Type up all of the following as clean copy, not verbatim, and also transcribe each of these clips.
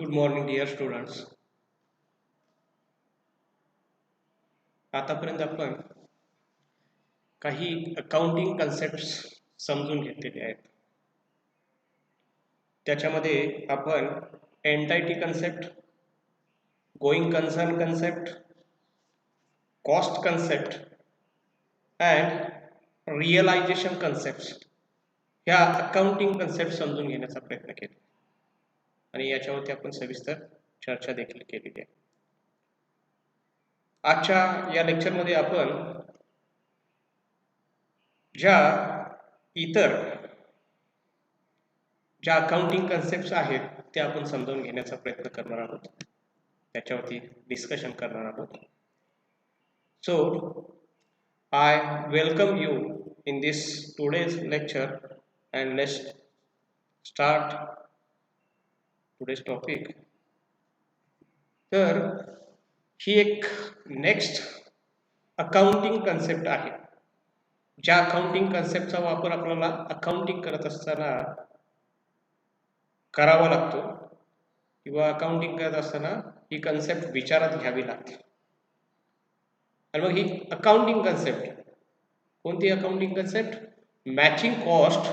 Good morning, dear students. आतापर्यंत आपण काही अकाउंटिंग कन्सेप्ट्स समजून घेतलेले आहेत. त्याच्यामध्ये आपण entity concept, going concern concept, cost concept and realisation concepts ह्या अकाउंटिंग कन्सेप्ट समजून घेण्याचा प्रयत्न केला आणि याच्यावरती आपण सविस्तर चर्चा देखील केलेली आहे. आजच्या या लेक्चरमध्ये आपण ज्या अकाउंटिंग कन्सेप्ट्स आहेत त्या आपण समजून घेण्याचा प्रयत्न करणार आहोत, त्याच्यावरती डिस्कशन करणार आहोत. So I welcome you in this today's lecture and let's start today's topic. तर ही एक नेक्स्ट अकाउंटिंग कन्सेप्ट आहे. ज्या अकाउंटिंग कन्सेप्टचा वापर आपल्याला अकाउंटिंग करत असताना करावा लागतो किंवा अकाउंटिंग करत असताना ही कन्सेप्ट विचारात घ्यावी लागते. आणि मग ही अकाउंटिंग कन्सेप्ट कोणती? Accounting concept matching cost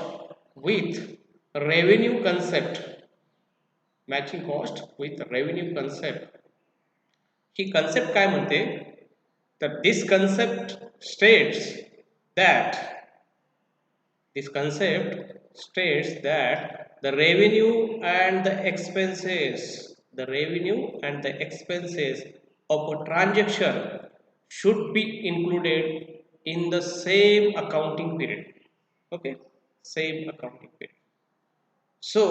with revenue concept. Matching cost with revenue concept ही कन्सेप्ट काय म्हणते तर this concept states that the revenue and the expenses of a transaction should be included in the same accounting period. Okay, same accounting period. So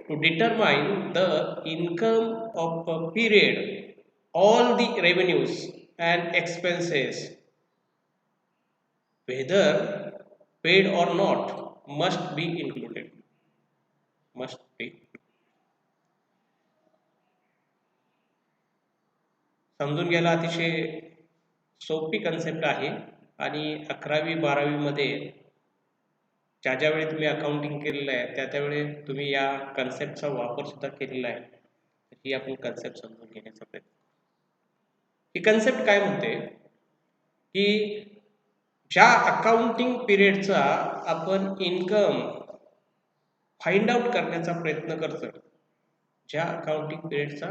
to determine the income of a period, all the revenues and expenses, whether paid or not, must be included. समजून घ्यायला अतिशय सोपी concept आहे आणि 11वी 12वी मध्ये ज्या वेळी तुम्ही अकाउंटिंग केलेलं आहे त्यावेळी तुम्ही या कन्सेप्टचा वापर सुद्धा केलेला आहे. ही आपण कन्सेप्ट समजून घेण्याचा प्रयत्न. ही कन्सेप्ट काय म्हणते की ज्या अकाउंटिंग पिरियडचा आपण इन्कम फाइंड आउट करण्याचा प्रयत्न करतो, ज्या अकाउंटिंग पिरियडचा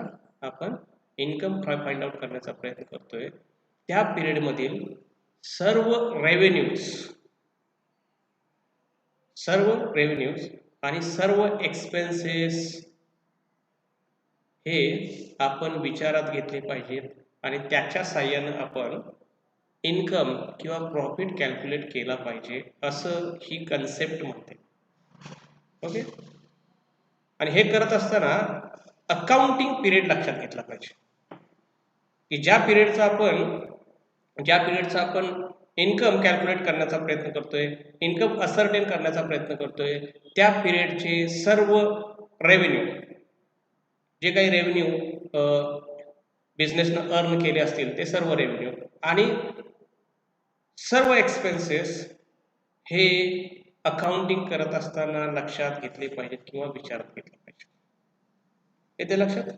आपण इन्कम फाइंड आउट करण्याचा प्रयत्न करतोय त्या पिरियड मधील सर्व रेव्हेन्यूज आणि सर्व एक्सपेन्सेस हे आपण विचारात घेतले पाहिजेत आणि त्याच्या साहाय्याने आपण इन्कम किंवा प्रॉफिट कॅल्क्युलेट केला पाहिजे असं ही कन्सेप्ट म्हणते. ओके, आणि हे करत असताना अकाउंटिंग पिरियड लक्षात घेतला पाहिजे की ज्या पिरियडचा आपण इन्कम कॅल्क्युलेट करण्याचा प्रयत्न करतोय, इन्कम असर्टेन करण्याचा प्रयत्न करतोय, त्या पिरियडचे सर्व रेव्हेन्यू, जे काही रेव्हेन्यू बिझनेसनं अर्न केले असतील ते सर्व रेव्हेन्यू आणि सर्व एक्सपेन्सेस हे अकाउंटिंग करत असताना लक्षात घेतले पाहिजेत किंवा विचारात घेतले पाहिजे. येते लक्षात?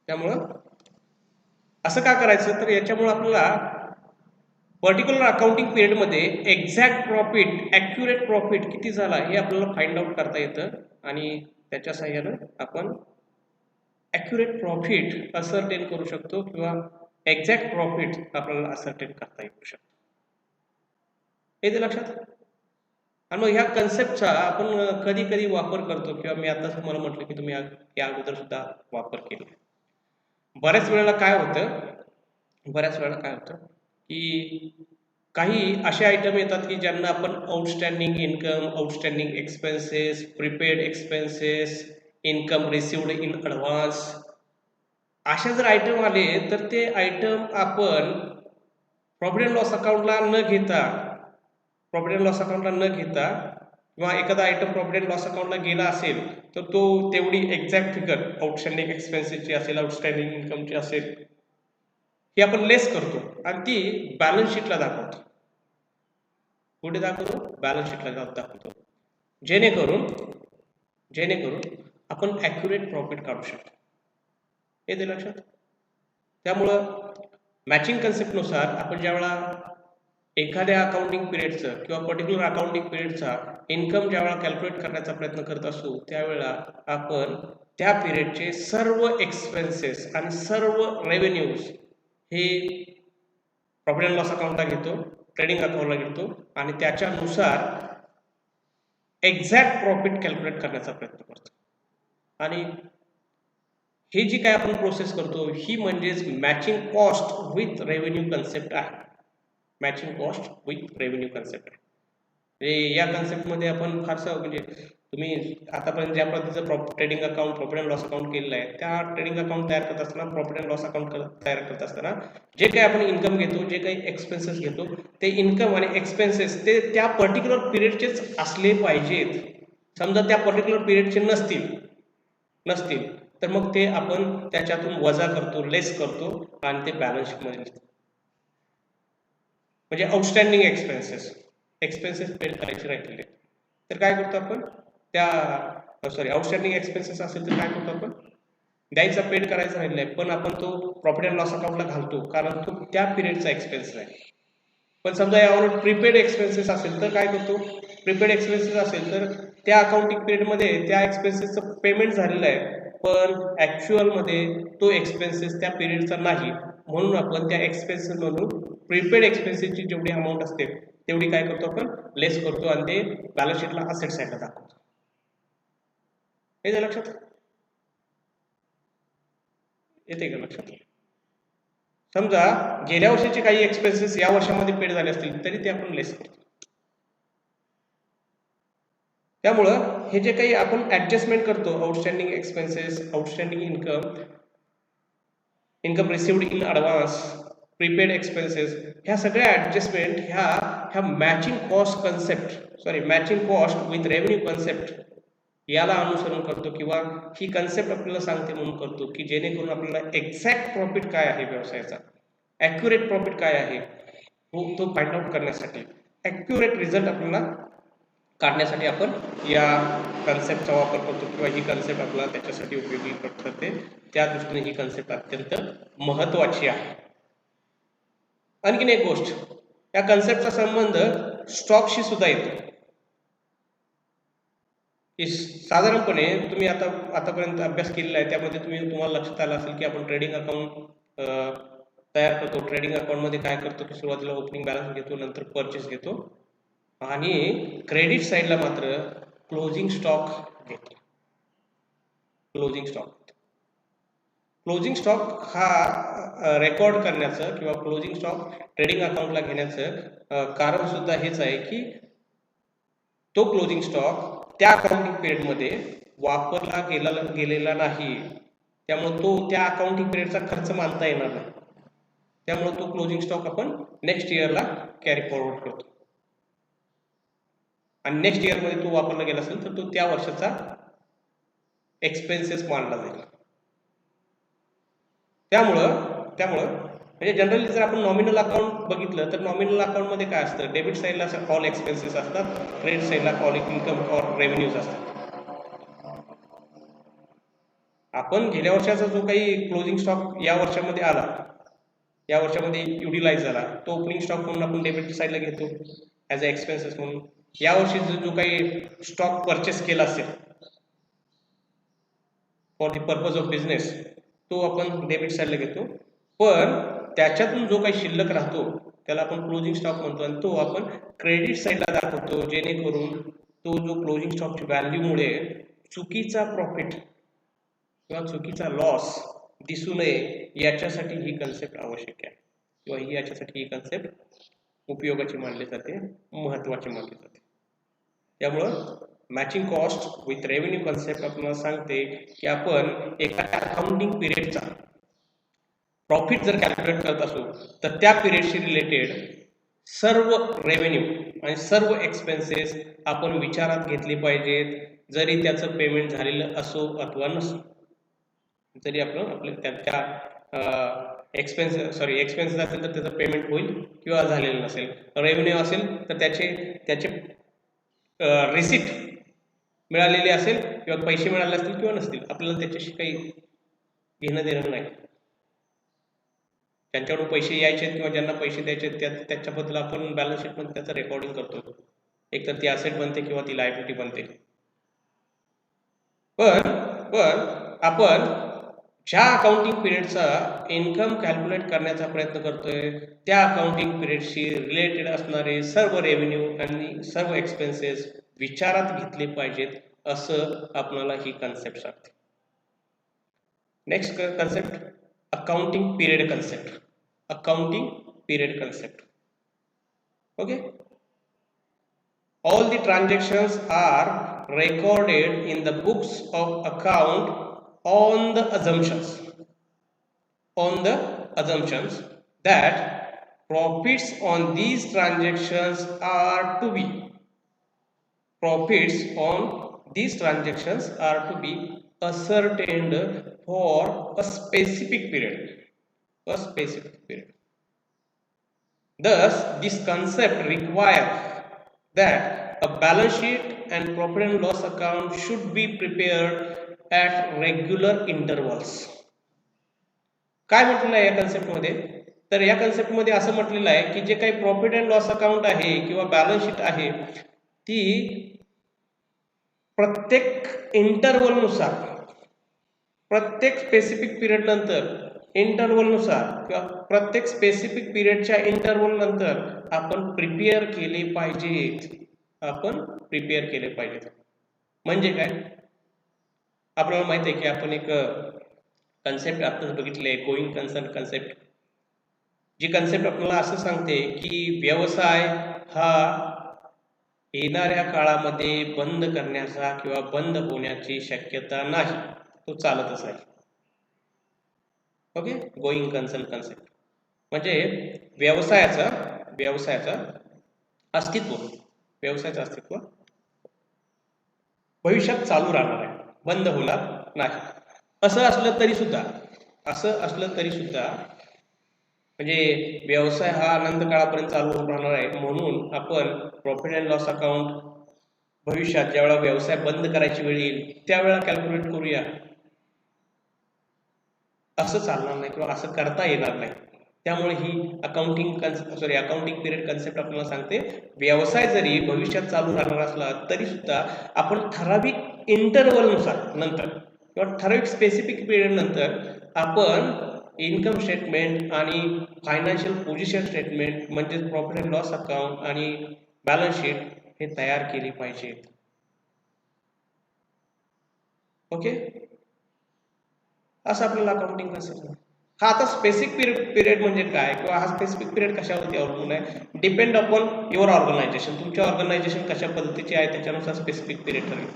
त्यामुळं असं का करायचं तर याच्यामुळे आपल्याला पर्टिक्युलर अकाउंटिंग पिरियडमध्ये एक्झॅक्ट प्रॉफिट, ॲक्युरेट प्रॉफिट किती झाला हे आपल्याला फाइंड आउट करता येतं आणि त्याच्या साहाय्यानं आपण ॲक्युरेट प्रॉफिट असर्टेन करू शकतो किंवा एक्झॅक्ट प्रॉफिट आपल्याला असर्टेन करता येऊ शकतो. येते लक्षात? आणि मग ह्या कन्सेप्टचा आपण कधी कधी वापर करतो किंवा मी आता तुम्हाला म्हटलं की तुम्ही या अगोदर सुद्धा वापर केला. बऱ्याच वेळेला काय होतं की काही असे आयटम येतात की ज्यांना आपण outstanding income, outstanding expenses, prepaid expenses, income received in advance अशा जर आयटम आले तर ते आयटम आपण प्रॉफिट अँड लॉस अकाउंटला न घेता किंवा एखादा आयटम प्रॉफिट अँड लॉस अकाउंटला गेला असेल तर तो तेवढी एक्झॅक्ट फिगर आउटस्टँडिंग एक्सपेन्सेसची असेल, आउटस्टँडिंग इन्कमची असेल, ही आपण लेस करतो आणि ती बॅलन्स शीटला दाखवतो. कुठे दाखवतो? बॅलन्स शीटला दाखवतो, जेणेकरून आपण ॲक्युरेट प्रॉफिट काढू शकतो. येते लक्षात. त्यामुळं मॅचिंग कन्सेप्टनुसार आपण ज्यावेळेला एखाद्या अकाउंटिंग पिरियडचं किंवा पर्टिक्युलर अकाउंटिंग पिरियडचा इन्कम ज्यावेळेला कॅल्क्युलेट करण्याचा प्रयत्न करत असू त्यावेळेला आपण त्या पिरियडचे सर्व एक्सपेन्सेस आणि सर्व रेव्हेन्यूज हे प्रॉफिट अँड लॉस अकाउंटला घेतो, ट्रेडिंग अकाउंटला घेतो आणि त्याच्यानुसार एक्झॅक्ट प्रॉफिट कॅल्क्युलेट करण्याचा प्रयत्न करतो. आणि हे जी काय आपण प्रोसेस करतो ही म्हणजेच matching cost with revenue concept आहे. Matching cost with revenue concept आहे. म्हणजे या कन्सेप्टमध्ये आपण फारसं म्हणजे तुम्ही आतापर्यंत ज्या पद्धतीचं trading account profit and loss account केलेलं आहे त्या ट्रेडिंग अकाउंट तयार करत असताना प्रॉफिट अँड लॉस अकाउंट तयार करत असताना जे काही आपण इन्कम घेतो जे काही एक्सपेन्सेस घेतो ते इन्कम आणि एक्सपेन्सेस ते त्या पर्टिक्युलर पिरियडचेच असले पाहिजेत. समजा त्या पर्टिक्युलर पिरियडचे नसतील तर मग ते आपण त्याच्यातून वजा करतो, लेस करतो आणि ते बॅलन्स शीटमध्ये लिहितो. म्हणजे आउटस्टँडिंग एक्सपेन्सेस पेड करायचे राहिलेले तर काय करतो आपण त्या आउटस्टँडिंग एक्सपेन्सेस असेल तर काय करतो आपण द्यायचा पेड करायचा राहिलेला आहे पण आपण तो प्रॉफिट अँड लॉस अकाउंटला घालतो कारण तो त्या पिरियडचा एक्सपेन्स आहे. पण समजा यावर प्रीपेड एक्सपेन्सेस असेल तर काय करतो प्रीपेड एक्सपेन्सेस असेल तर त्या अकाउंटिंग पिरियडमध्ये त्या एक्सपेन्सेसचं पेमेंट झालेलं आहे पण ॲक्च्युअलमध्ये तो एक्सपेन्सेस त्या पिरियडचा नाही म्हणून आपण त्या एक्सपेन्सेस मधून प्रीपेड एक्सपेन्सेसची जेवढी अमाऊंट असते तेवढी काय करतो आपण लेस करतो आणि ते बॅलन्स शीटला असेट साईडला दाखवतो. हे लक्षात येते का लक्षात. समजा गेल्या वर्षीचे काही एक्सपेन्सेस या वर्षामध्ये पेड झाले असतील तरी ते आपण लेस करतो. त्यामुळं हे जे काही आपण ऍडजस्टमेंट करतो outstanding expenses outstanding income received in advance prepaid expenses ह्या सगळ्या ऍडजस्टमेंट ह्या matching cost with revenue concept याला अनुसरून करतो किंवा ही कन्सेप्ट आपल्याला सांगते म्हणून करतो की जेणेकरून आपल्याला एक्झॅक्ट प्रॉफिट काय आहे व्यवसायाचा ॲक्युरेट प्रॉफिट काय आहे तो फाइंड आउट करण्यासाठी ॲक्युरेट रिझल्ट आपल्याला काढण्यासाठी आपण या कन्सेप्टचा वापर करतो किंवा ही कन्सेप्ट आपल्याला त्याच्यासाठी उपयोगी ठरते. त्या दृष्टीने ही कन्सेप्ट अत्यंत महत्त्वाची आहे. आणखीन एक गोष्ट या कन्सेप्टचा संबंध स्टॉकशी सुद्धा येतो. साधारणपणे तुम्ही आतापर्यंत अभ्यास केलेला आहे त्यामध्ये तुम्हाला लक्षात आलं असेल की आपण ट्रेडिंग अकाउंट तयार करतो. ट्रेडिंग अकाउंटमध्ये काय करतो की सुरुवातीला ओपनिंग बॅलन्स घेतो नंतर परचेस घेतो आणि क्रेडिट साईडला मात्र क्लोजिंग स्टॉक घेतो. क्लोजिंग स्टॉक हा रेकॉर्ड करण्याचं किंवा क्लोजिंग स्टॉक ट्रेडिंग अकाउंटला घेण्याचं कारण सुद्धा हेच आहे की तो क्लोजिंग स्टॉक त्या अकाउंटिंग पिरियडमध्ये वापरला गेलेला नाही त्यामुळे तो त्या अकाउंटिंग पिरियडचा खर्च मानता येणार नाही. त्यामुळे तो क्लोजिंग स्टॉक आपण नेक्स्ट इयरला कॅरी फॉरवर्ड करतो आणि नेक्स्ट इयरमध्ये तो वापरला गेला असेल तर तो त्या वर्षाचा एक्सपेन्सेस मानला जाईल. त्यामुळं म्हणजे जनरली जर आपण नॉमिनल अकाउंट बघितलं तर नॉमिनल अकाउंटमध्ये काय असतं डेबिट साईडला ऑल एक्सपेन्सेस असतात क्रेडिट साईडला ऑल इन्कम ऑर रेव्हेन्यूज असतात. आपण गेल्या वर्षाचा जो काही क्लोजिंग स्टॉक या वर्षामध्ये आला या वर्षामध्ये युटिलाइज झाला तो ओपनिंग स्टॉक म्हणून आपण डेबिट साईडला घेतो ॲज अ एक्सपेन्सेस म्हणून. यावर्षी जो काही स्टॉक परचेस केला असेल for the purpose of business तो आपण डेबिट साईडला घेतो पण त्याच्यातून जो काही शिल्लक राहतो त्याला आपण क्लोजिंग स्टॉक म्हणतो आणि तो आपण क्रेडिट साईडला दाखवतो जेणेकरून तो जो क्लोजिंग स्टॉकची व्हॅल्यूमुळे चुकीचा प्रॉफिट किंवा चुकीचा लॉस दिसू नये याच्यासाठी ही कन्सेप्ट आवश्यक आहे किंवा याच्यासाठी ही कन्सेप्ट उपयोगाची मानली जाते महत्त्वाची मानली जाते. त्यामुळं matching cost with revenue concept आपल्याला सांगते की आपण एका अकाउंटिंग पिरियडचा प्रॉफिट जर कॅल्क्युलेट करत असू तर त्या पिरियडशी रिलेटेड सर्व रेव्हेन्यू आणि सर्व एक्सपेन्सेस आपण विचारात घेतले पाहिजेत जरी त्याचं पेमेंट झालेलं असो अथवा नसो. जरी आपल्या एक्सपेन्सेस असेल तर त्याचं पेमेंट होईल किंवा झालेलं नसेल. रेव्हेन्यू असेल तर त्याचे रिसिट मिळालेली असेल किंवा पैसे मिळाले असतील किंवा नसतील आपल्याला त्याच्याशी काही घेणं देणं नाही. त्यांच्याकडून पैसे यायचे किंवा ज्यांना पैसे द्यायचे त्याच्याबद्दल आपण बॅलन्स शीटमध्ये त्याचं रेकॉर्डिंग करतो. एक तर ती ॲसेट बनते किंवा ती लायबिलिटी बनते. पण आपण ज्या अकाउंटिंग पिरियडचा इन्कम कॅल्क्युलेट करण्याचा प्रयत्न करतोय त्या अकाउंटिंग पिरियडशी रिलेटेड असणारे सर्व रेव्हेन्यू आणि सर्व एक्सपेन्सेस विचारात घेतले पाहिजेत असं आपल्याला ही कन्सेप्ट सांगते. Next concept accounting period concept. Accounting period concept. Okay. All the transactions are recorded in the books of account on the assumptions that profits on these transactions are to be ascertained for a specific period. Thus, this concept requires that a balance sheet and profit and loss account should be prepared at regular intervals. काय म्हटलेलं आहे या कन्सेप्टमध्ये? तर या कन्सेप्टमध्ये असं म्हटलेलं आहे की जे काही प्रॉफिट अँड लॉस अकाउंट आहे किंवा बॅलन्स शीट आहे ती प्रत्येक इंटरवलनुसार, प्रत्येक स्पेसिफिक पिरियड नंतर इंटरवलनुसार किंवा प्रत्येक स्पेसिफिक पिरियडच्या इंटरवल नंतर आपण प्रिपेअर केले पाहिजेत. म्हणजे काय? आपल्याला माहिती आहे की आपण एक कन्सेप्ट आताच बघितले, गोईंग कन्सर्न कन्सेप्ट. जी कन्सेप्ट आपल्याला असं सांगते की व्यवसाय हा येणाऱ्या काळामध्ये बंद करण्याचा किंवा बंद होण्याची शक्यता नाही, तो चालतच आहे. ओके. गोईंग कन्सर्न कन्सेप्ट म्हणजे व्यवसायाचं अस्तित्व भविष्यात चालू राहणार आहे, बंद होणार नाही. असं असलं तरी सुद्धा म्हणजे व्यवसाय हा अनंत काळापर्यंत चालू राहणार आहे, म्हणून आपण प्रॉफिट अँड लॉस अकाउंट भविष्यात ज्यावेळेला व्यवसाय बंद करायची वेळ येईल त्यावेळेला कॅल्क्युलेट करूया, असं चालणार नाही किंवा असं करता येणार नाही. त्यामुळे ही अकाउंटिंग पिरियड कन्सेप्ट आपल्याला सांगते व्यवसाय जरी भविष्यात चालू राहणार असला तरी सुद्धा आपण ठराविक इंटरवलनुसार नंतर किंवा ठराविक स्पेसिफिक पिरियड नंतर आपण इन्कम स्टेटमेंट आणि फायनान्शियल पोझिशन स्टेटमेंट म्हणजे प्रॉफिट अँड लॉस अकाउंट आणि बॅलन्स शीट हे तयार केली पाहिजे. ओके. असं आपल्याला अकाउंटिंग कन्सेप्ट. हा आता स्पेसिफिक पिरियड म्हणजे काय किंवा हा स्पेसिफिक पिरियड कशावरती अवलंबून आहे? Depend upon your organisation. तुमच्या ऑर्गनायझेशन कशा पद्धतीचे आहे त्याच्यानुसार स्पेसिफिक पिरियड ठरेल.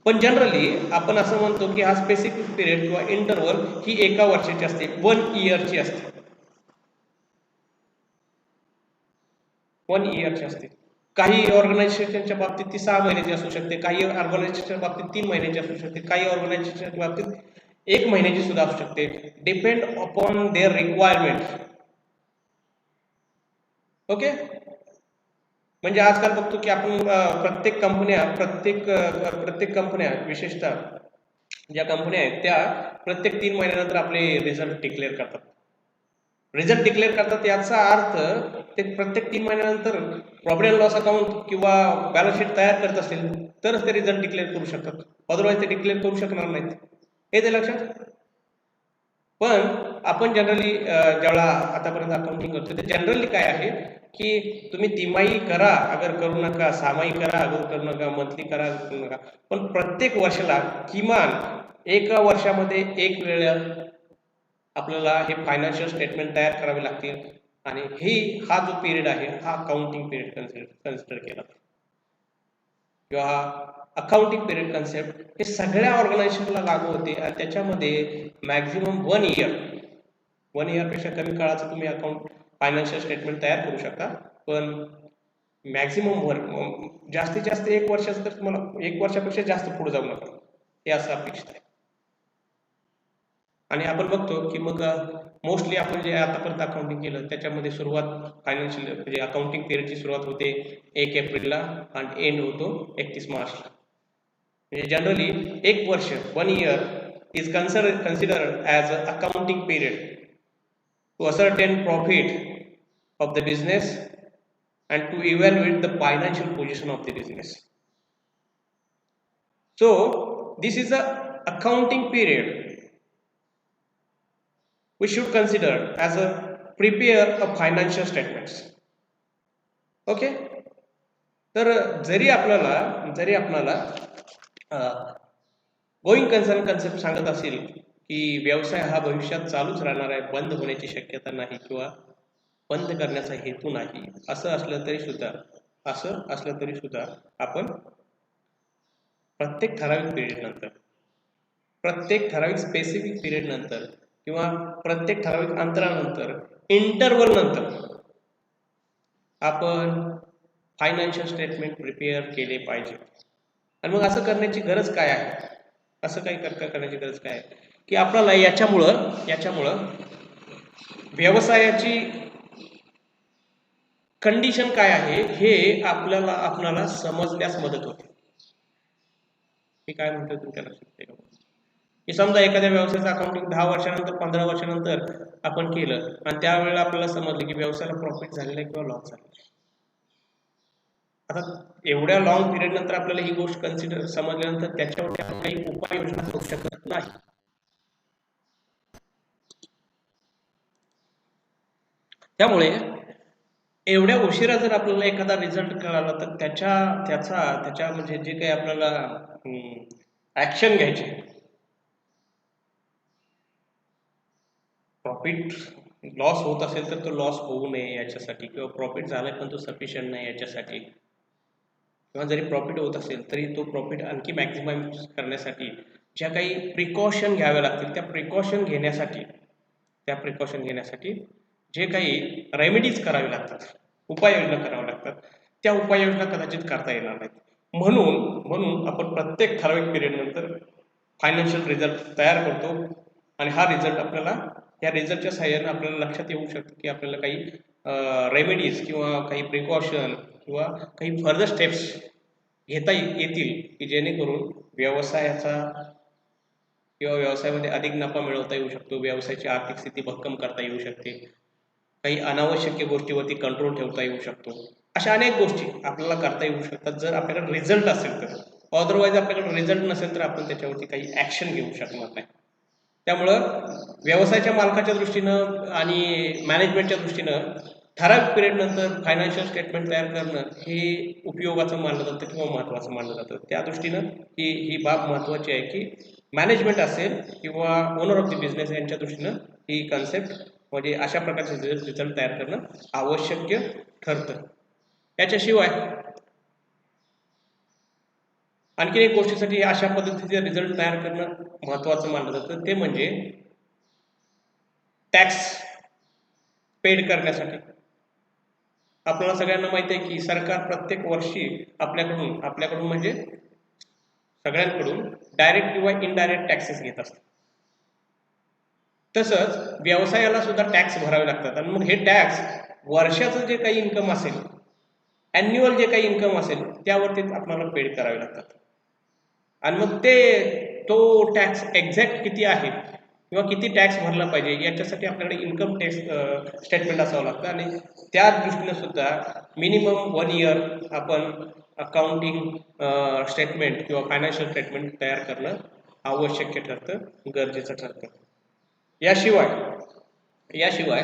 पण जनरली आपण असं म्हणतो की हा स्पेसिफिक पिरियड किंवा इंटरवल ही 1 वर्षाची असते, 1 इयरची असते. 1 इयरची असते. काही ऑर्गनायझेशनच्या बाबतीत ती 6 महिन्याची असू शकते, काही ऑर्गनायझेशनच्या बाबतीत 3 महिन्याची असू शकते, काही ऑर्गनायझेशनच्या बाबतीत 1 महिन्याची सुद्धा असू शकते. Depend upon their requirement. Okay. म्हणजे आजकाल बघतो की आपण प्रत्येक कंपन्या विशेषतः ज्या कंपन्या आहेत त्या प्रत्येक 3 महिन्यानंतर आपले रिझल्ट डिक्लेअर करतात. याचा अर्थ ते प्रत्येक 3 महिन्यानंतर प्रॉफिट अँड लॉस अकाउंट किंवा बॅलन्स शीट तयार करत असतील तरच ते रिझल्ट डिक्लेअर करू शकतात, अदरवाईज ते डिक्लेअर करू शकणार नाहीत. हे लक्षात. पण आपण जनरली ज्यावेळेला आतापर्यंत अकाउंटिंग करतो ते जनरली काय आहे की तुम्ही तिमाही करा अगर करू नका, सामाही करा अगर करू नका, मंथली करा अगर करू नका, पण प्रत्येक वर्षाला किमान 1 वर्षामध्ये 1 वेळा आपल्याला हे फायनान्शियल स्टेटमेंट तयार करावे लागतील आणि हा जो पिरियड आहे हा अकाउंटिंग पिरियड कन्सिडर केला किंवा अकाउंटिंग पिरियड कन्सेप्ट हे सगळ्या ऑर्गनायझेशनला लागू होते आणि त्याच्यामध्ये मॅक्झिमम 1 इयरपेक्षा कमी काळाचं तुम्ही फायनान्शियल स्टेटमेंट तयार करू शकता, पण मॅक्झिमम जास्तीत जास्त 1 वर्षाचं तर तुम्हाला 1 वर्षापेक्षा जास्त पुढे जाऊ नका हे असं अपेक्षित आहे. आणि आपण बघतो की मग मोस्टली आपण जे आतापर्यंत अकाउंटिंग केलं त्याच्यामध्ये सुरुवात फायनान्शियल म्हणजे अकाउंटिंग पिरियडची सुरुवात होते 1 एप्रिलला आणि एंड होतो 31 मार्चला. म्हणजे जनरली 1 वर्ष 1 year is considered as an accounting period to ascertain profit of the business and to evaluate the financial position of the business. So this is a accounting period we should consider as a prepare of financial statements. Okay. तर जरी आपल्याला going concern concept सांगत असेल की व्यवसाय हा भविष्यात चालूच राहणार आहे, बंद होण्याची शक्यता नाही किंवा बंद करण्याचा हेतू नाही, असं असलं तरी सुद्धा आपण प्रत्येक ठराविक स्पेसिफिक पिरियड नंतर किंवा प्रत्येक ठराविक अंतरानंतर इंटरवल नंतर आपण फायनान्शियल स्टेटमेंट प्रिपेअर केले पाहिजे. आणि मग असं करण्याची गरज काय आहे? असं काही करण्याची गरज काय आहे की आपल्याला याच्यामुळं व्यवसायाची कंडिशन काय आहे हे आपल्याला समजण्यास मदत होते. मी काय म्हणतो तुमच्या लक्षात येईल की समजा एखाद्या व्यवसायाचं अकाउंटिंग 10 वर्षानंतर 15 वर्षानंतर आपण केलं आणि त्यावेळेला आपल्याला समजलं की व्यवसायाला प्रॉफिट झालेला आहे किंवा लॉस झालेला आहे. आता एवढ्या लॉंग पिरियड नंतर आपल्याला ही गोष्ट समजल्यानंतर त्याच्यावरती आपण काही उपाययोजना करू शकत नाही. त्यामुळे एवढ्या उशिरा जर आपल्याला एखादा रिझल्ट कळाला तर त्याच्या म्हणजे जे काही आपल्याला ऍक्शन घ्यायचे, प्रॉफिट लॉस होत असेल तर तो लॉस होऊ नये याच्यासाठी, किंवा प्रॉफिट झालाय पण तो सफिशियंट नाही याच्यासाठी, किंवा जरी प्रॉफिट होत असेल तरी तो प्रॉफिट आणखी मॅक्झिमाइज करण्यासाठी ज्या काही प्रिकॉशन घ्याव्या लागतील त्या प्रिकॉशन घेण्यासाठी जे काही रेमेडीज करावे लागतात, उपाययोजना कराव्या लागतात, त्या उपाययोजना कदाचित करता येणार नाहीत. म्हणून आपण प्रत्येक ठराविक पिरियड नंतर फायनान्शियल रिझल्ट तयार करतो आणि हा रिझल्ट आपल्याला या रिझल्टच्या सहाय्याने आपल्याला लक्षात येऊ शकतं की आपल्याला काही रेमेडीज किंवा काही प्रिकॉशन किंवा काही फर्दर स्टेप्स घेता येतील की जेणेकरून व्यवसायामध्ये अधिक नफा मिळवता येऊ शकतो, व्यवसायाची आर्थिक स्थिती भक्कम करता येऊ शकते, काही अनावश्यक गोष्टीवरती कंट्रोल ठेवता येऊ शकतो. अशा अनेक गोष्टी आपल्याला करता येऊ शकतात जर आपल्याकडे रिझल्ट असेल तर. अदरवाईज आपल्याकडे रिझल्ट नसेल तर आपण त्याच्यावरती काही ऍक्शन घेऊ शकणार नाही. त्यामुळं व्यवसायाच्या मालकाच्या दृष्टीनं आणि मॅनेजमेंटच्या दृष्टीनं ठराविक पिरियड नंतर फायनान्शियल स्टेटमेंट तयार करणं हे उपयोगाचं मानलं जातं किंवा महत्त्वाचं मानलं जातं. त्या दृष्टीनं ही बाब महत्त्वाची आहे की मॅनेजमेंट असेल किंवा ओनर ऑफ द बिझनेस यांच्या दृष्टीनं ही कन्सेप्ट म्हणजे अशा प्रकारचे रिझल्ट तयार करणं आवश्यक ठरतं. याच्याशिवाय आणखी एक गोष्टीसाठी अशा पद्धतीचे रिझल्ट तयार करणं महत्त्वाचं मानलं जातं, ते म्हणजे टॅक्स पेड करण्यासाठी. आपल्याला सगळ्यांना माहिती आहे की सरकार प्रत्येक वर्षी आपल्याकडून म्हणजे सगळ्यांकडून डायरेक्ट किंवा इनडायरेक्ट टॅक्सेस घेत असतात. तसंच व्यवसायाला सुद्धा टॅक्स भरावे लागतात आणि मग हे टॅक्स वर्षाचं जे काही इन्कम असेल, ॲन्युअल जे काही इन्कम असेल त्यावरती आपल्याला पेड करावे लागतात. आणि मग तो टॅक्स एक्झॅक्ट किती आहे किंवा किती टॅक्स भरला पाहिजे याच्यासाठी आपल्याकडे इन्कम टॅक्स स्टेटमेंट असावं लागतं आणि त्या दृष्टीने सुद्धा मिनिमम 1 इयर आपण अकाउंटिंग स्टेटमेंट किंवा फायनान्शियल स्टेटमेंट तयार करणं आवश्यक ठरतं, गरजेचं ठरतं. याशिवाय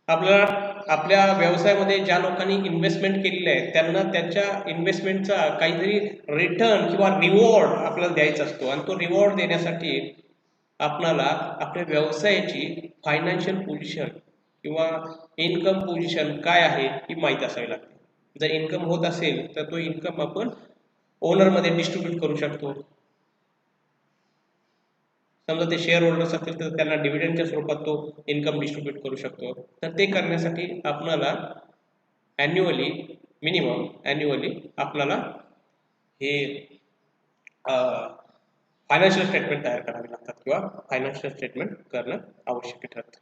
आपल्या व्यवसायामध्ये ज्या लोकांनी इन्व्हेस्टमेंट केलेली आहे त्यांना त्यांच्या इन्व्हेस्टमेंटचा काहीतरी रिटर्न किंवा रिवॉर्ड आपल्याला द्यायचा असतो आणि तो रिवॉर्ड देण्यासाठी आपल्याला आपल्या व्यवसायाची फायनान्शियल पोझिशन किंवा इन्कम पोझिशन काय आहे ही माहीत असावी लागते. जर इन्कम होत असेल तर तो इन्कम आपण ओनरमध्ये डिस्ट्रीब्यूट करू शकतो. समजा ते शेअर होल्डर्स असतील तर त्यांना डिव्हिडंडच्या स्वरूपात तो इन्कम डिस्ट्रीब्यूट करू शकतो. तर ते करण्यासाठी आपल्याला मिनिमम ॲन्युअली आपल्याला हे फायनान्शियल स्टेटमेंट तयार करावे लागतात किंवा फायनान्शियल स्टेटमेंट करणं आवश्यक ठरतं.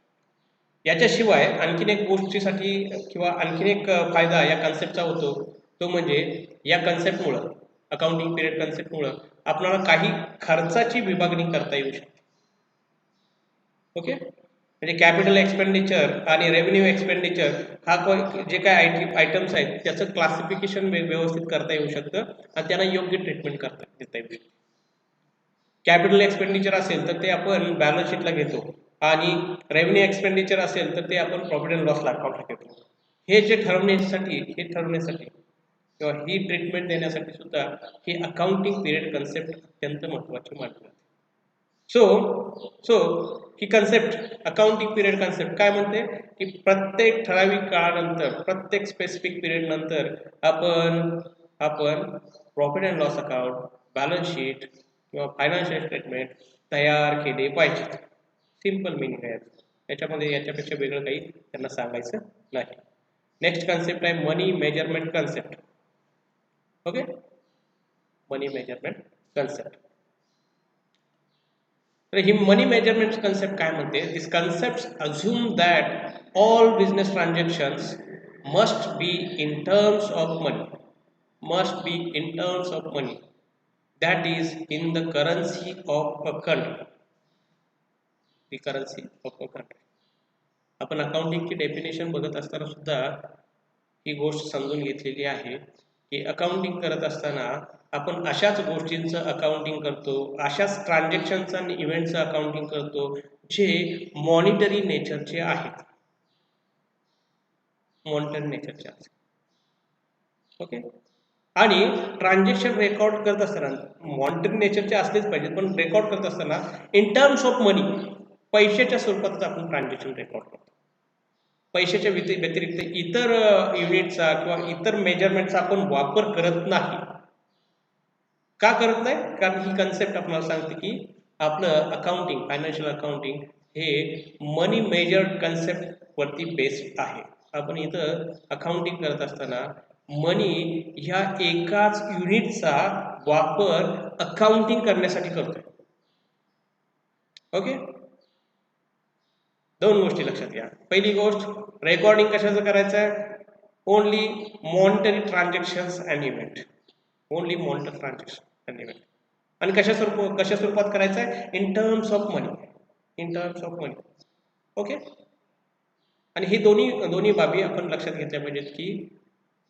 याच्याशिवाय आणखीन एक गोष्टीसाठी किंवा आणखीन एक फायदा या कन्सेप्टचा होतो, तो म्हणजे या कन्सेप्टमुळं, अकाउंटिंग पिरियड कन्सेप्टमुळं आपल्याला काही खर्चाची विभागणी करता येऊ शकते. ओके, म्हणजे कॅपिटल एक्सपेंडिचर आणि रेव्हेन्यू एक्सपेंडिचर हा जे काय आयटम्स आहेत त्याचं क्लासिफिकेशन व्यवस्थित करता येऊ शकतं आणि त्यांना योग्य ट्रीटमेंट देता येऊ शकते. कॅपिटल एक्सपेंडिचर असेल तर ते आपण बॅलन्स शीटला घेतो आणि रेव्हेन्यू एक्सपेंडिचर असेल तर ते आपण प्रॉफिट अँड लॉस अकाउंटला घेतो. हे ठरवण्यासाठी किंवा ही ट्रीटमेंट देण्यासाठी सुद्धा ही अकाउंटिंग पिरियड कन्सेप्ट अत्यंत महत्त्वाची मानली जाते. सो ही कन्सेप्ट अकाउंटिंग पिरियड कन्सेप्ट काय म्हणते की प्रत्येक ठराविक काळानंतर प्रत्येक स्पेसिफिक पिरियड नंतर आपण profit and loss account, balance sheet किंवा फायनान्शियल स्टेटमेंट तयार केले पाहिजेत. सिंपल मिनिंग आहे याच्यामध्ये, याच्यापेक्षा वेगळं काही त्यांना सांगायचं नाही. नेक्स्ट कन्सेप्ट आहे money measurement concept. Okay, money measurement concept. तर ही मनी मेजरमेंट कन्सेप्ट काय म्हणते, this concept assume that all business transactions must be in terms of money, that is in the currency of a country. The currency of a country. आपण अकाउंटिंगची definition बघत असताना सुद्धा ही गोष्ट समजून घेतलेली आहे की अकाउंटिंग करत असताना आपण अशाच गोष्टींचं अकाउंटिंग करतो, अशाच ट्रान्झॅक्शनचं आणि इव्हेंटचं अकाउंटिंग करतो जे मॉनिटरी नेचरचे आहेत. ओके, आणि ट्रान्झॅक्शन रेकॉर्ड करत असताना मॉनिटरी नेचरचे असलेच पाहिजेत, पण रेकॉर्ड करत असताना इन टर्म्स ऑफ मनी, पैशाच्या स्वरूपातच आपण ट्रान्झॅक्शन रेकॉर्ड करतो. पैशाच्या व्यतिरिक्त इतर युनिटचा किंवा इतर मेजरमेंटचा आपण वापर करत नाही. का करत नाही? कारण ही कन्सेप्ट आपल्याला सांगते की आपलं अकाउंटिंग, फायनान्शियल अकाउंटिंग हे मनी मेजर्ड कन्सेप्ट वरती बेस्ड आहे. आपण इथं अकाउंटिंग करत असताना मनी ह्या एकाच युनिटचा वापर अकाउंटिंग करण्यासाठी करतोय. ओके, दोन गोष्टी लक्षात घ्या. पहिली गोष्ट, रेकॉर्डिंग कशाचं करायचं आहे? Only monetary transactions and event. Only monitor transaction and event. आणि कशा स्वरूपात करायचं आहे? In terms of money. Okay, आणि हे दोन्ही बाबी आपण लक्षात घेतल्या पाहिजेत की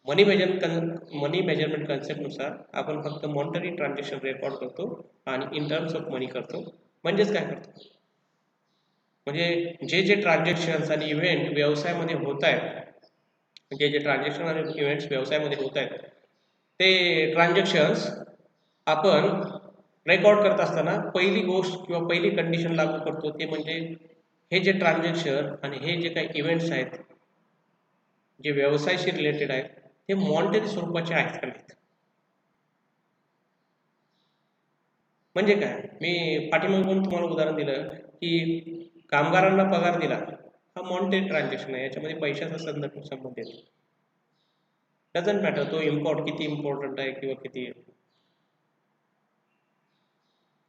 मनी मेजरमेंट कन्सेप्टनुसार आपण फक्त मॉनिटरी ट्रान्झॅक्शन रेकॉर्ड करतो आणि इन टर्म्स ऑफ मनी करतो. म्हणजेच काय करतो? म्हणजे जे ट्रान्झॅक्शन्स आणि इव्हेंट व्यवसायामध्ये होत आहेत, जे ट्रान्झॅक्शन आणि इव्हेंट्स व्यवसायामध्ये होत आहेत, ते ट्रान्झॅक्शन्स आपण रेकॉर्ड करत असताना पहिली गोष्ट किंवा पहिली कंडिशन लागू करतो ते म्हणजे हे जे ट्रान्झॅक्शन आणि हे जे काही इव्हेंट्स आहेत जे व्यवसायाशी रिलेटेड आहेत ते मॉनिटरी स्वरूपाचे आहेत का नाहीत. म्हणजे काय, मी पाठीमागून तुम्हाला उदाहरण दिलं की कामगारांना पगार दिला, हा मॉनिटरी ट्रान्झॅक्शन आहे, याच्यामध्ये पैशाचा संबंध येतो. डझंट मॅटर तो किती इम्पॉर्टंट आहे किंवा किती.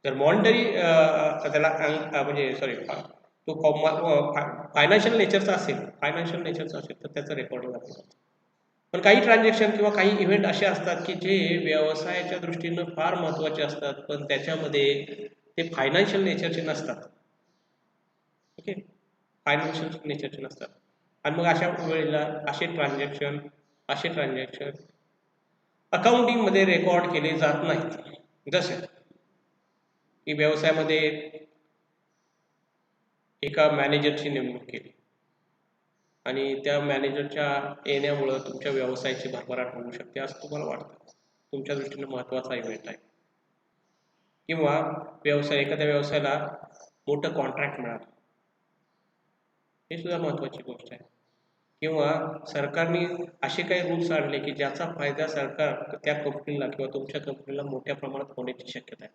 तर मॉनिटरी त्याला म्हणजे सॉरी तो फायनान्शियल नेचरचा असेल तर त्याचं रेकॉर्डिंग आपण करतो. पण काही ट्रान्झॅक्शन किंवा काही इव्हेंट असे असतात की जे व्यवसायाच्या दृष्टीनं फार महत्त्वाचे असतात, पण त्याच्यामध्ये ते फायनान्शियल नेचरचे नसतात. ओके, फायनान्शियल नेचरचे नसतात. आणि मग अशा वेळेला असे ट्रान्झॅक्शन अकाउंटिंगमध्ये रेकॉर्ड केले जात नाहीत. जसे की व्यवसायामध्ये एका मॅनेजरची नेमणूक केली आणि त्या मॅनेजरच्या येण्यामुळं तुमच्या व्यवसायाची भरभराट होऊ शकते असं तुम्हाला वाटतं, तुमच्या दृष्टीने महत्त्वाचा इव्हेंट आहे. किंवा एखाद्या व्यवसायाला मोठं कॉन्ट्रॅक्ट मिळालं, हे सुद्धा महत्त्वाची गोष्ट आहे. किंवा सरकारने असे काही रूल्स आणले की ज्याचा फायदा सरकार त्या कंपनीला किंवा तुमच्या कंपनीला मोठ्या प्रमाणात होण्याची शक्यता आहे.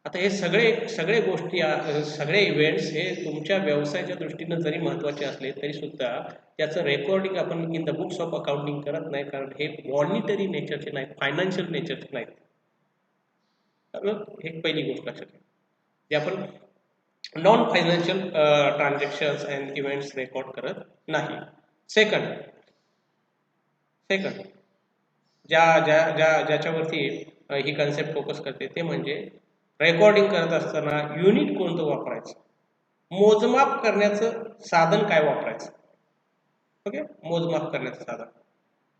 आता हे सगळे गोष्टी, सगळे इव्हेंट्स हे तुमच्या व्यवसायाच्या दृष्टीनं जरी महत्त्वाचे असले तरी सुद्धा त्याचं रेकॉर्डिंग आपण in the books of accounting करत नाही, कारण हे मॉनिटरी नेचरचे नाहीत, फायनान्शियल नेचरचे नाहीत. हे पहिली गोष्ट लक्षात घ्या, जे आपण non financial transactions and events record करत नाही. सेकंड ज्याच्यावरती ही कन्सेप्ट फोकस करते ते म्हणजे रेकॉर्डिंग करत असताना युनिट कोणतं वापरायचं, मोजमाप करण्याचं साधन काय वापरायचं. ओके, मोजमाप करण्याचं साधन.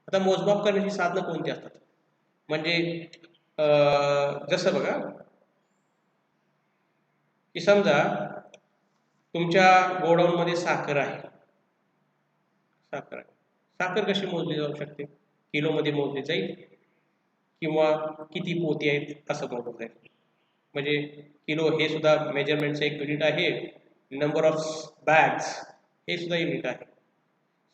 आता मोजमाप करण्याची साधनं कोणती असतात म्हणजे जसं बघा की समजा तुमच्या गोडाऊनमध्ये साखर आहे. साखर कशी मोजली जाऊ शकते, किलोमध्ये मोजली जाईल किंवा किती पोती आहेत असं मोजलं जाईल. म्हणजे किलो हे सुद्धा मेजरमेंटचं एक युनिट आहे, नंबर ऑफ बॅग्स हे सुद्धा युनिट आहे.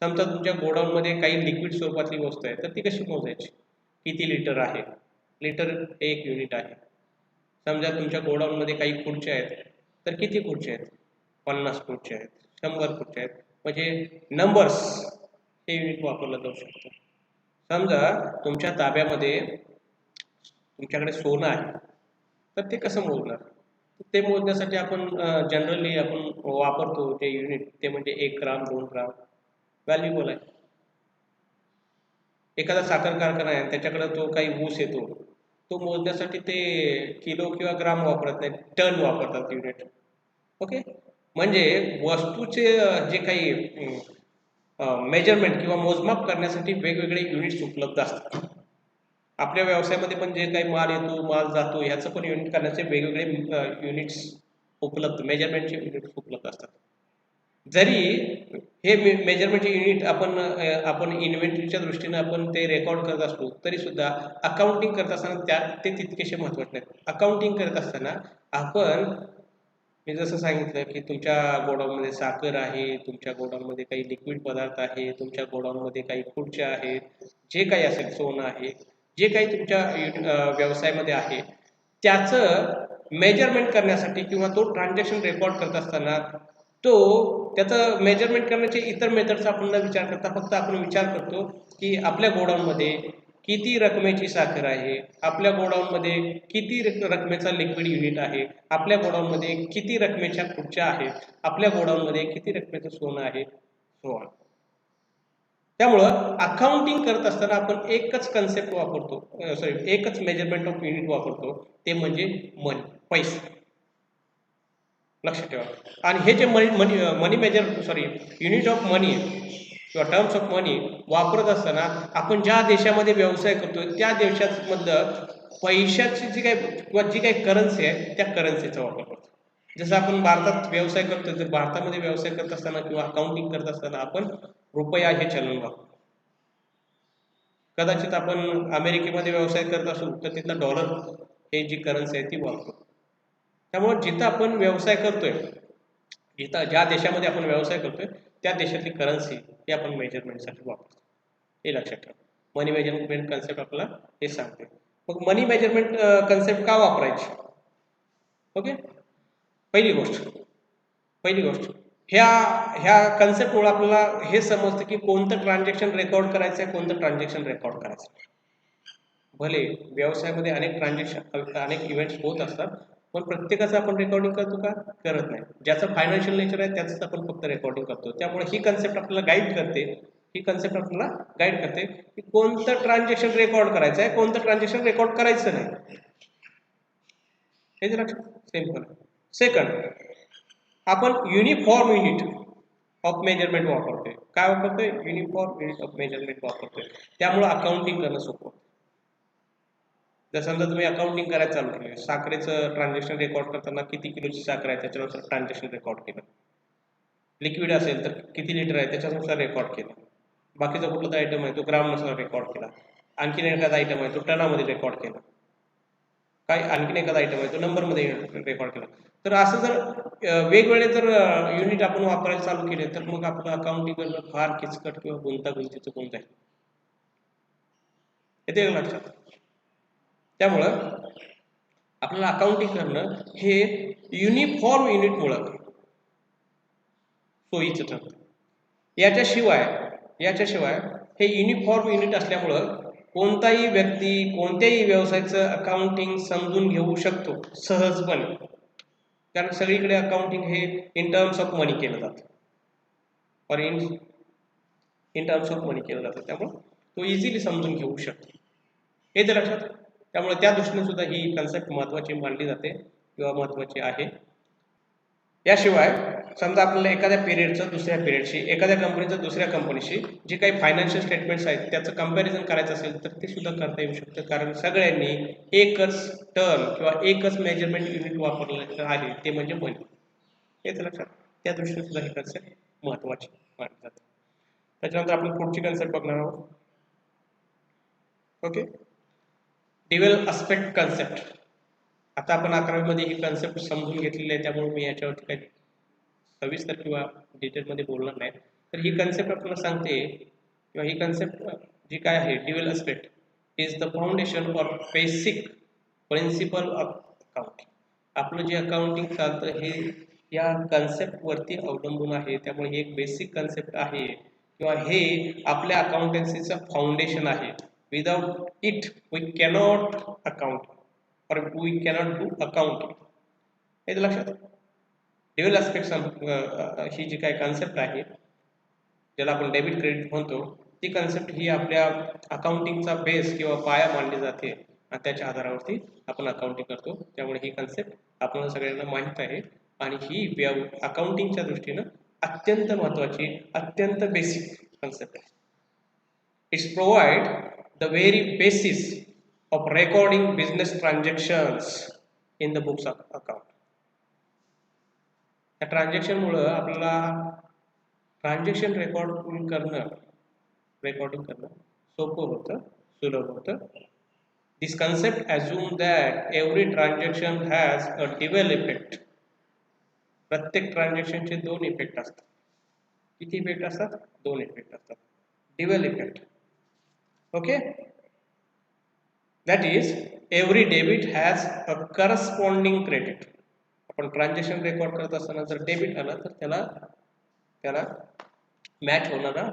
समजा तुमच्या गोडाऊनमध्ये काही लिक्विड स्वरूपातली वस्तू आहे तर ती कशी मोजायची, किती लिटर आहे, लिटर हे एक युनिट आहे. समजा तुमच्या गोडाऊनमध्ये काही खुर्च्या आहेत तर किती खुर्च्या आहेत, 50 खुर्च्या आहेत, 100 खुर्च्या आहेत, म्हणजे नंबर्स हे युनिट वापरलं जाऊ शकतं. समजा तुमच्या ताब्यामध्ये तुमच्याकडे सोनं आहे तर ते कसं मोजणार, ते मोजण्यासाठी आपण जनरली आपण वापरतो ते युनिट ते म्हणजे 1 ग्राम 2 ग्राम व्हॅल्युएबल आहे. एखादा साखर कारखाना आहे त्याच्याकडे तो काही ऊस येतो तो मोजण्यासाठी ते किलो किंवा ग्राम वापरत नाही, टन वापरतात युनिट. ओके, म्हणजे वस्तूचे जे काही मेजरमेंट किंवा मोजमाप करण्यासाठी वेगवेगळे युनिट्स उपलब्ध असतात. आपल्या व्यवसायामध्ये पण जे काही माल येतो माल जातो ह्याचं पण युनिट करण्याचे वेगवेगळे युनिट्स उपलब्ध, मेजरमेंटचे युनिट्स उपलब्ध असतात. जरी हे मेजरमेंटचे युनिट आपण इन्व्हेंटरीच्या दृष्टीने आपण ते रेकॉर्ड करत असतो तरी सुद्धा अकाउंटिंग करत असताना ते तितकेसे महत्त्वाचे नाहीत. अकाउंटिंग करत असताना आपण मी जसं सांगितलं की तुमच्या गोडाऊनमध्ये साखर आहे, तुमच्या गोडाऊनमध्ये काही लिक्विड पदार्थ आहे, तुमच्या गोडाऊनमध्ये काही खुर्च्या आहेत, जे काही असेल सोनं आहे, जे काही तुमच्या व्यवसायामध्ये आहे त्याचं मेजरमेंट करण्यासाठी किंवा तो ट्रान्झॅक्शन रेकॉर्ड करत असताना त्याचं मेजरमेंट करण्याचे इतर मेथड्स आपण न विचार करता फक्त आपण विचार करतो की आपल्या गोडाऊनमध्ये किती रकमेची साखर आहे, आपल्या गोडाऊनमध्ये किती रकमेचा लिक्विड युनिट आहे, आपल्या गोडाऊनमध्ये किती रकमेच्या खुर्च्या आहेत, आपल्या गोडाऊनमध्ये किती रकमेचं सोनं आहे, सो ऑन. त्यामुळं अकाउंटिंग करत असताना आपण एकच कन्सेप्ट वापरतो, एकच मेजरमेंट ऑफ युनिट वापरतो, ते म्हणजे मनी, पैसे. लक्षात ठेवा. आणि हे जे युनिट ऑफ मनी किंवा टर्म्स ऑफ मनी वापरत असताना आपण ज्या देशामध्ये व्यवसाय करतोय त्या देशामधलं पैशाची जी काही करन्सी आहे त्या करन्सीचा वापर करतो. जसं आपण भारतात व्यवसाय करतोय तर भारतामध्ये व्यवसाय करत असताना किंवा अकाउंटिंग करत असताना आपण रुपया हे चलन वापरतो. कदाचित आपण अमेरिकेमध्ये व्यवसाय करत असू तर तिथलं डॉलर हे जी करन्सी आहे ती वापरतो. त्यामुळे जिथं आपण व्यवसाय करतोय, ज्या देशामध्ये आपण व्यवसाय करतोय त्या देशातली करन्सी ही आपण मेजरमेंटसाठी वापरतो, हे लक्षात ठेवा. मनी मेजरमेंट कन्सेप्ट आपल्याला हे सांगते. मग मनी मेजरमेंट कन्सेप्ट का वापरायची. ओके, पहिली गोष्ट ह्या कन्सेप्टमुळे आपल्याला हे समजतं की कोणतं ट्रान्झॅक्शन रेकॉर्ड करायचं आहे, कोणतं ट्रान्झॅक्शन रेकॉर्ड करायचं. भले व्यवसायामध्ये अनेक इव्हेंट्स होत असतात पण प्रत्येकाचं आपण रेकॉर्डिंग करतो का, करत नाही. ज्याचं फायनान्शियल नेचर आहे त्याच आपण फक्त रेकॉर्डिंग करतो. त्यामुळे ही कन्सेप्ट आपल्याला गाईड करते की कोणतं ट्रान्झॅक्शन रेकॉर्ड करायचं आहे, कोणतं ट्रान्झॅक्शन रेकॉर्ड करायचं नाही. हे जर सिंपल. सेकंड, आपण युनिफॉर्म युनिट ऑफ मेजरमेंट वापरतोय. काय वापरतोय, युनिफॉर्म युनिट ऑफ मेजरमेंट वापरतोय. त्यामुळे अकाउंटिंग करणं सोपं. जर समजा तुम्ही अकाउंटिंग करायला चालू केलं, साखरेचं ट्रान्झॅक्शन रेकॉर्ड करताना किती किलोची साखर आहे त्याच्यानुसार ट्रान्झॅक्शन रेकॉर्ड केलं, लिक्विड असेल तर किती लिटर आहे त्याच्यानुसार रेकॉर्ड केलं, बाकीचा कुठला आयटम आहे तो ग्रामनुसार रेकॉर्ड केला, आणखीन एखादा आयटम आहे तो टनामध्ये रेकॉर्ड केला, आणखीन एखादा आयटम आहे तो नंबरमध्ये रेकॉर्ड केला. तर असं जर वेगवेगळे जर युनिट आपण वापरायला चालू केले तर मग आपलं अकाउंटिंग करणं फार किचकट किंवा गुंतागुंतीचं होऊन जाईल. येते लक्षात. त्यामुळं आपल्याला अकाउंटिंग करणं हे युनिफॉर्म युनिटमुळं सोयीचं ठरतं. याच्याशिवाय हे युनिफॉर्म युनिट असल्यामुळं कोणताही व्यक्ती कोणत्याही व्यवसायाचं अकाउंटिंग समजून घेऊ शकतो सहजपणे, कारण सगळीकडे अकाउंटिंग हे इन टर्म्स ऑफ मनी केलं जातं और इन टर्म्स ऑफ मनी केलं जातं. त्यामुळे तो इझिली समजून घेऊ शकतो. हे तर लक्षात. त्यामुळे त्या दृष्टीने सुद्धा ही कन्सेप्ट महत्त्वाची मानली जाते किंवा महत्त्वाची आहे. याशिवाय समजा आपल्याला एखाद्या पिरियडचं दुसऱ्या पिरियडशी, एखाद्या कंपनीचं दुसऱ्या कंपनीशी जे काही फायनान्शियल स्टेटमेंट्स आहेत त्याचं कंपॅरिझन करायचं असेल तर ते सुद्धा करता येऊ शकतं, कारण सगळ्यांनी एकच टर्म किंवा एकच मेजरमेंट युनिट वापरलं आहे, ते म्हणजे मनी. हेच लक्षात, त्या दृष्टीने सुद्धा ही कन्सेप्ट महत्त्वाची मानली जाते. त्याच्यानंतर आपण पुढची कन्सेप्ट बघणार आहोत. Okay, dual aspect concept. आता आपण 11वी मध्ये ही कन्सेप्ट समजून घेतलेली आहे, त्यामुळे मी याच्यावरती काही सविस्तर किंवा डिटेलमध्ये बोलणार नाही. तर ही कन्सेप्ट आपल्याला सांगते किंवा ही कन्सेप्ट जी काय आहे, dual aspect is the foundation or basic principle of accounting. आपलं जे अकाउंटिंग चालतं हे या कन्सेप्टवरती अवलंबून आहे, त्यामुळे ही एक बेसिक कन्सेप्ट आहे किंवा हे आपल्या अकाउंटन्सीचं फाउंडेशन आहे. Without it we cannot account or we cannot do accounting. हे लक्षात. ड्युअल अस्पेक्ट ही जी काही कन्सेप्ट आहे ज्याला आपण डेबिट क्रेडिट म्हणतो, ती कन्सेप्ट ही आपल्या अकाउंटिंगचा बेस किंवा पाया मानली जाते आणि त्याच्या आधारावरती आपण अकाउंटिंग करतो. त्यामुळे ही कन्सेप्ट आपल्याला सगळ्यांना माहीत आहे आणि ही अकाउंटिंगच्या दृष्टीनं अत्यंत महत्त्वाची, अत्यंत बेसिक कन्सेप्ट आहे. It's provide the very basis of recording business transactions in the books of account. या ट्रान्झॅक्शन मुळे आपल्याला ट्रान्झॅक्शन रेकॉर्डिंग करणं सोपं होतं, सुलभ होतं. दिस concept assume that every transaction has a dual effect. प्रत्येक ट्रान्झॅक्शनचे दोन इफेक्ट असतात. किती इफेक्ट असतात? दोन इफेक्ट असतात. Dual effect. Okay, that is every debit has a corresponding credit. आपण ट्रान्झॅक्शन रेकॉर्ड करत असताना जर डेबिट आला तर त्याला मॅच होणारा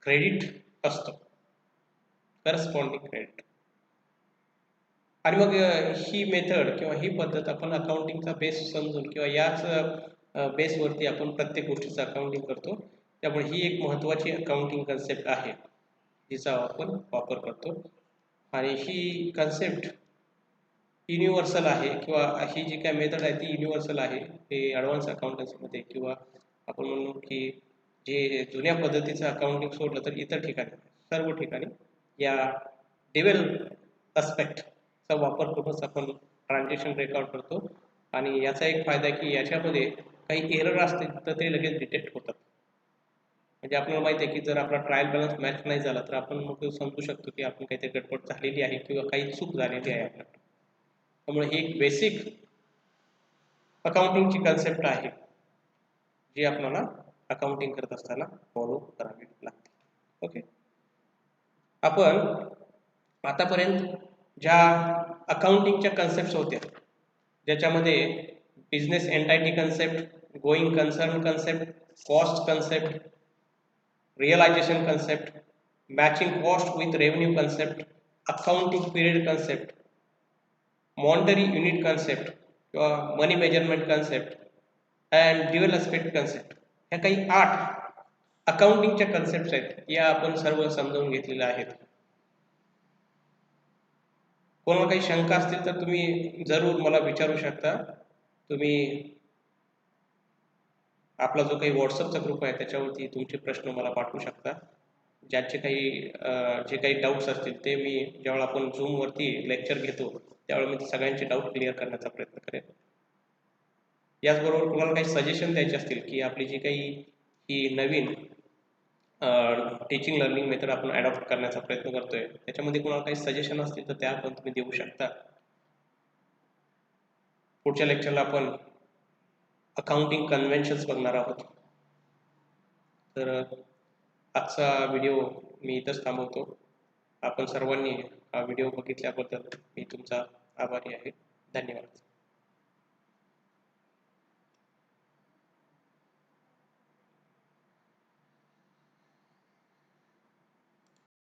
क्रेडिट असतो, करस्पॉन्डिंग क्रेडिट. आणि मग ही मेथड किंवा ही पद्धत आपण अकाउंटिंगचा बेस समजून किंवा याच बेसवरती आपण प्रत्येक गोष्टीचं अकाउंटिंग करतो. त्यामुळे ही एक महत्त्वाची अकाउंटिंग कन्सेप्ट आहे जिचा आपण वापर करतो. आणि ही कन्सेप्ट युनिव्हर्सल आहे किंवा ही जी काय मेथड आहे ती युनिव्हर्सल आहे. हे ॲडव्हान्स अकाउंटन्सीमध्ये किंवा आपण म्हणू की जे जुन्या पद्धतीचं अकाउंटिंग सोडलं तर इतर ठिकाणी, सर्व ठिकाणी या ड्युअल अस्पेक्टचा वापर करूनच आपण ट्रान्झॅक्शन रेकॉर्ड करतो. आणि याचा एक फायदा आहे की याच्यामध्ये काही एरर असतील तर ते लगेच डिटेक्ट होतात. म्हणजे आपल्याला माहिती आहे की जर आपला ट्रायल बॅलन्स मॅच नाही झाला तर आपण मग समजू शकतो की आपण काहीतरी गडबड झालेली आहे किंवा काही चूक झालेली आहे आपल्याकडे. त्यामुळे ही एक बेसिक अकाउंटिंगची कन्सेप्ट आहे जी आपल्याला अकाउंटिंग करत असताना फॉलो करावी लागते. ओके, आपण आतापर्यंत ज्या अकाउंटिंगच्या कन्सेप्ट होत्या ज्याच्यामध्ये business entity concept, going concern concept, cost concept, realisation concept, matching cost with revenue concept, accounting period concept, monetary unit concept किंवा money measurement concept and dual aspect concept, ह्या काही 8 अकाउंटिंगच्या कन्सेप्ट आहेत. या आपण सर्व समजून घेतलेल्या आहेत. कोणाला काही शंका असतील तर तुम्ही जरूर मला विचारू शकता. तुम्ही आपला जो काही व्हॉट्सअपचा ग्रुप आहे त्याच्यावरती तुमचे प्रश्न मला पाठवू शकता. ज्याचे जे काही डाऊट्स असतील ते मी ज्यावेळेला आपण झूमवरती लेक्चर घेतो त्यावेळेला मी सगळ्यांचे डाऊट क्लिअर करण्याचा प्रयत्न करेन. याचबरोबर तुम्हाला काही सजेशन द्यायचे असतील की आपली जी काही ही नवीन टीचिंग लर्निंग मेथड आपण अडॉप्ट करण्याचा प्रयत्न करतोय त्याच्यामध्ये कोणाला काही सजेशन असतील तर त्या पण तुम्ही देऊ शकता. पुढच्या लेक्चरला आपण अकाउंटिंग कन्व्हेन्शन्स बघणार आहोत. तर आजचा व्हिडिओ मी इथंच थांबवतो. आपण सर्वांनी हा व्हिडिओ बघितल्याबद्दल मी तुमचा आभारी आहे. धन्यवाद.